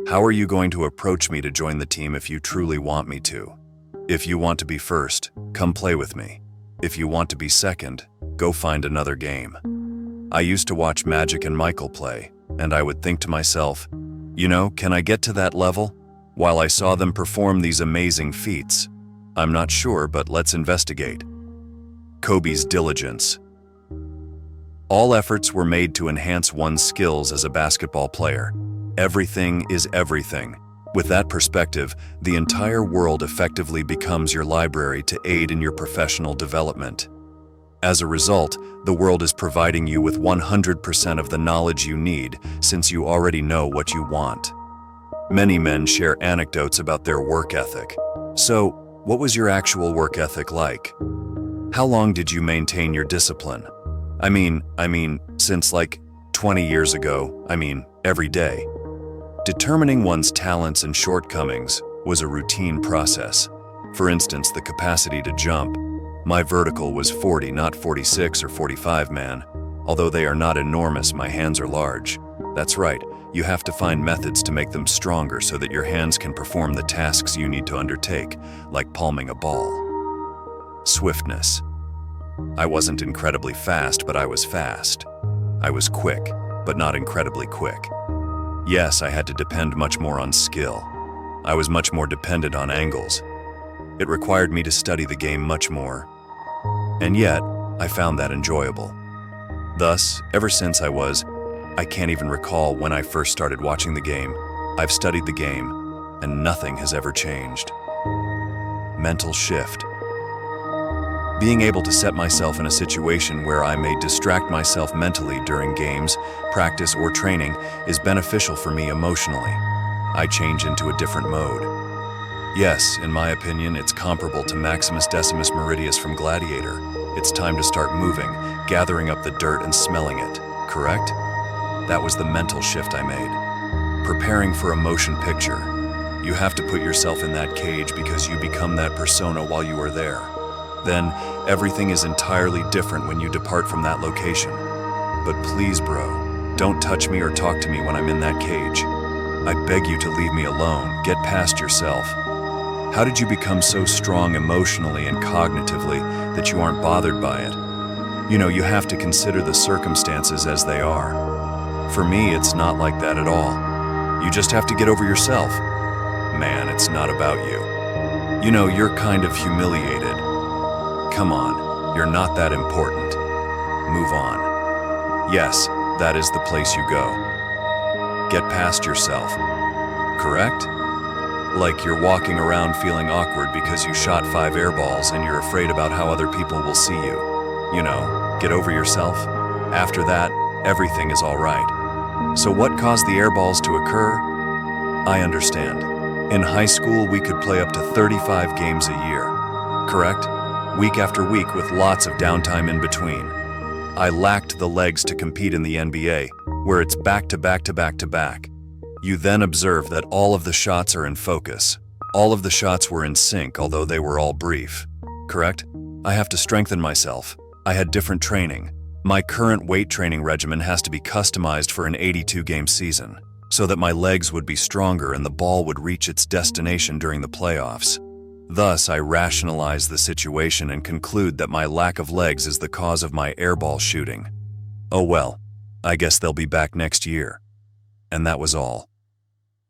How are you going to approach me to join the team if you truly want me to? If you want to be first, come play with me. If you want to be second, go find another game. I used to watch Magic and Michael play, and I would think to myself, can I get to that level? While I saw them perform these amazing feats, I'm not sure, but let's investigate. Kobe's diligence. All efforts were made to enhance one's skills as a basketball player. Everything is everything. With that perspective, the entire world effectively becomes your library to aid in your professional development. As a result, the world is providing you with 100% of the knowledge you need since you already know what you want. Many men share anecdotes about their work ethic. So, what was your actual work ethic like? How long did you maintain your discipline? I mean, since like 20 years ago, every day. Determining one's talents and shortcomings was a routine process. For instance, the capacity to jump. My vertical was 40, not 46 or 45, man. Although they are not enormous, my hands are large. That's right, you have to find methods to make them stronger so that your hands can perform the tasks you need to undertake, like palming a ball. Swiftness. I wasn't incredibly fast, but I was fast. I was quick, but not incredibly quick. Yes, I had to depend much more on skill. I was much more dependent on angles. It required me to study the game much more. And yet, I found that enjoyable. Thus, ever since I can't even recall when I first started watching the game, I've studied the game, and nothing has ever changed. Mental shift. Being able to set myself in a situation where I may distract myself mentally during games, practice, or training is beneficial for me emotionally. I change into a different mode. Yes, in my opinion, it's comparable to Maximus Decimus Meridius from Gladiator. It's time to start moving, gathering up the dirt and smelling it, correct? That was the mental shift I made. Preparing for a motion picture. You have to put yourself in that cage because you become that persona while you are there. Then, everything is entirely different when you depart from that location. But please, bro, don't touch me or talk to me when I'm in that cage. I beg you to leave me alone. Get past yourself. How did you become so strong emotionally and cognitively that you aren't bothered by it? You have to consider the circumstances as they are. For me, it's not like that at all. You just have to get over yourself. Man, it's not about you. You're kind of humiliated. Come on, you're not that important. Move on. Yes, that is the place you go. Get past yourself. Correct? Like you're walking around feeling awkward because you shot 5 air balls and you're afraid about how other people will see you. Get over yourself. After that, everything is all right. So what caused the air balls to occur? I understand. In high school, we could play up to 35 games a year. Correct? Week after week with lots of downtime in between. I lacked the legs to compete in the NBA, where it's back to back to back to back. You then observe that all of the shots are in focus. All of the shots were in sync, although they were all brief. Correct? I have to strengthen myself. I had different training. My current weight training regimen has to be customized for an 82-game season, so that my legs would be stronger and the ball would reach its destination during the playoffs. Thus, I rationalize the situation and conclude that my lack of legs is the cause of my airball shooting. Oh well, I guess they'll be back next year. And that was all.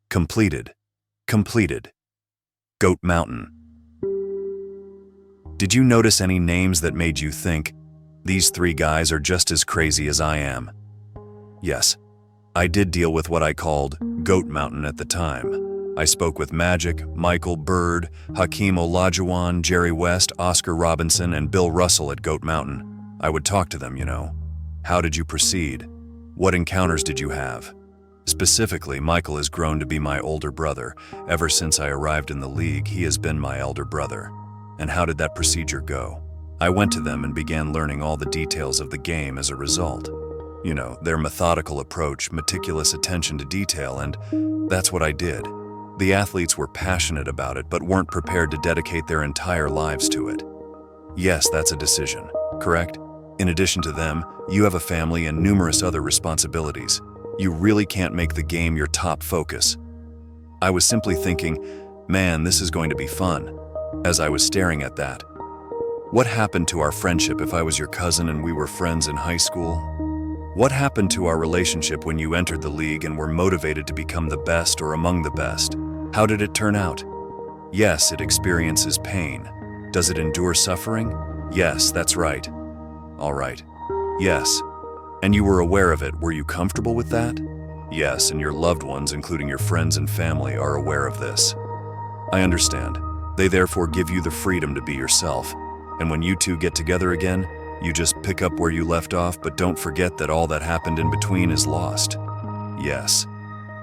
Completed. Goat Mountain. Did you notice any names that made you think, these 3 guys are just as crazy as I am? Yes, I did deal with what I called Goat Mountain at the time. I spoke with Magic, Michael, Bird, Hakeem Olajuwon, Jerry West, Oscar Robinson, and Bill Russell at Goat Mountain. I would talk to them, How did you proceed? What encounters did you have? Specifically, Michael has grown to be my older brother. Ever since I arrived in the league, he has been my elder brother. And how did that procedure go? I went to them and began learning all the details of the game as a result. Their methodical approach, meticulous attention to detail, and that's what I did. The athletes were passionate about it, but weren't prepared to dedicate their entire lives to it. Yes, that's a decision, correct? In addition to them, you have a family and numerous other responsibilities. You really can't make the game your top focus. I was simply thinking, man, this is going to be fun, as I was staring at that. What happened to our friendship if I was your cousin and we were friends in high school? What happened to our relationship when you entered the league and were motivated to become the best or among the best? How did it turn out? Yes, it experiences pain. Does it endure suffering? Yes, that's right. All right. Yes. And you were aware of it. Were you comfortable with that? Yes, and your loved ones, including your friends and family, are aware of this. I understand. They therefore give you the freedom to be yourself. And when you two get together again, you just pick up where you left off, but don't forget that all that happened in between is lost. Yes.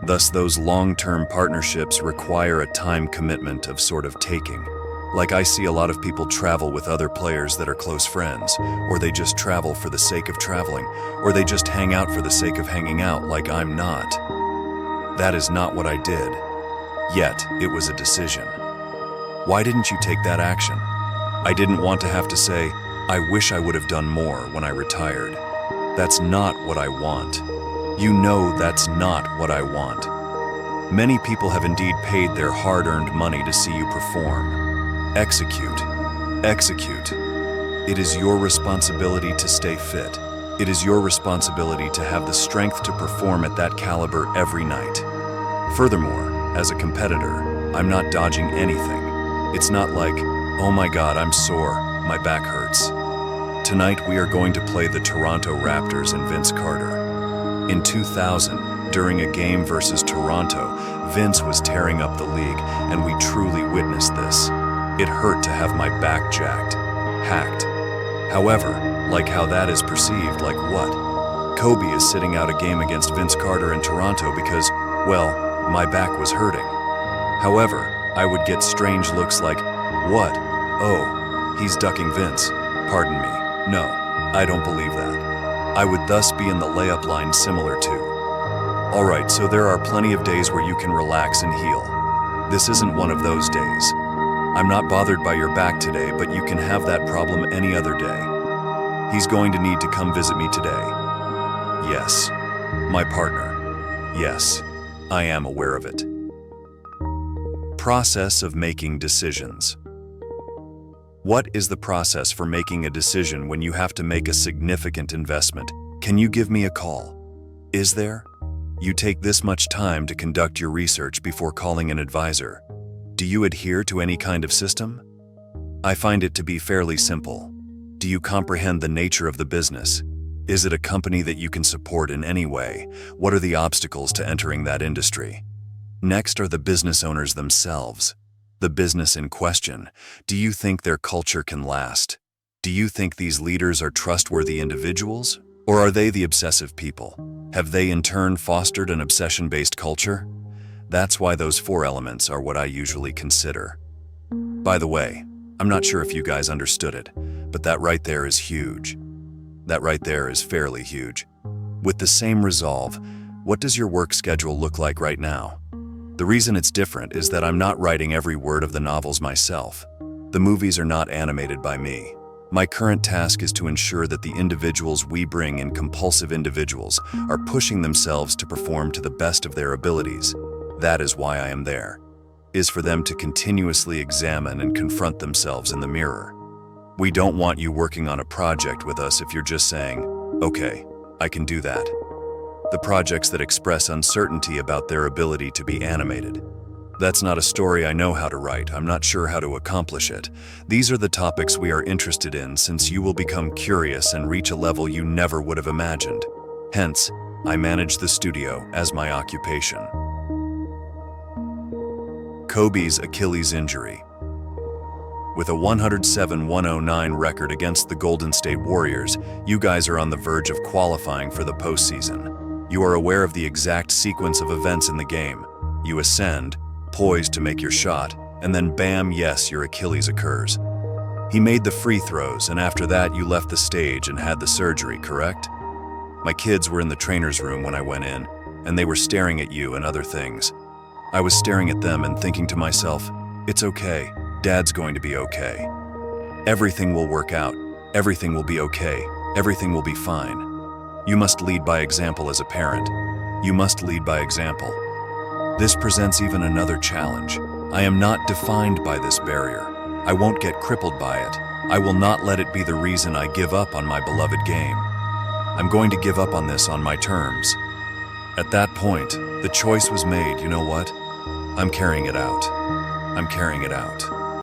Thus, those long-term partnerships require a time commitment of sort of taking. Like I see a lot of people travel with other players that are close friends, or they just travel for the sake of traveling, or they just hang out for the sake of hanging out like I'm not. That is not what I did. Yet, it was a decision. Why didn't you take that action? I didn't want to have to say, I wish I would have done more when I retired. That's not what I want. You know that's not what I want. Many people have indeed paid their hard-earned money to see you perform. Execute. Execute. It is your responsibility to stay fit. It is your responsibility to have the strength to perform at that caliber every night. Furthermore, as a competitor, I'm not dodging anything. It's not like, oh my God, I'm sore, my back hurts. Tonight we are going to play the Toronto Raptors and Vince Carter. In 2000, during a game versus Toronto, Vince was tearing up the league, and we truly witnessed this. It hurt to have my back jacked, hacked. However, like how that is perceived, like what? Kobe is sitting out a game against Vince Carter in Toronto because, well, my back was hurting. However, I would get strange looks like, what? Oh, he's ducking Vince. Pardon me. No, I don't believe that. I would thus be in the layup line similar to. Alright, so there are plenty of days where you can relax and heal. This isn't one of those days. I'm not bothered by your back today, but you can have that problem any other day. He's going to need to come visit me today. Yes. My partner. Yes. I am aware of it. Process of making decisions. What is the process for making a decision when you have to make a significant investment? Can you give me a call? Is there? You take this much time to conduct your research before calling an advisor. Do you adhere to any kind of system? I find it to be fairly simple. Do you comprehend the nature of the business? Is it a company that you can support in any way? What are the obstacles to entering that industry? Next are the business owners themselves. The business in question. Do you think their culture can last? Do you think these leaders are trustworthy individuals? Or are they the obsessive people? Have they in turn fostered an obsession-based culture? That's why those four elements are what I usually consider. By the way, I'm not sure if you guys understood it, but that right there is huge. That right there is fairly huge. With the same resolve, what does your work schedule look like right now? The reason it's different is that I'm not writing every word of the novels myself. The movies are not animated by me. My current task is to ensure that the individuals we bring in, compulsive individuals, are pushing themselves to perform to the best of their abilities. That is why I am there, is for them to continuously examine and confront themselves in the mirror. We don't want you working on a project with us if you're just saying, okay, I can do that. The projects that express uncertainty about their ability to be animated. That's not a story I know how to write. I'm not sure how to accomplish it. These are the topics we are interested in, since you will become curious and reach a level you never would have imagined. Hence, I manage the studio as my occupation. Kobe's Achilles injury. With a 107-109 record against the Golden State Warriors, you guys are on the verge of qualifying for the postseason. You are aware of the exact sequence of events in the game. You ascend, poised to make your shot, and then bam, yes, your Achilles occurs. He made the free throws, and after that you left the stage and had the surgery, correct? My kids were in the trainer's room when I went in, and they were staring at you and other things. I was staring at them and thinking to myself, it's okay, Dad's going to be okay. Everything will work out, everything will be okay, everything will be fine. You must lead by example as a parent. You must lead by example. This presents even another challenge. I am not defined by this barrier. I won't get crippled by it. I will not let it be the reason I give up on my beloved game. I'm going to give up on this on my terms. At that point, the choice was made. You know what? I'm carrying it out. I'm carrying it out.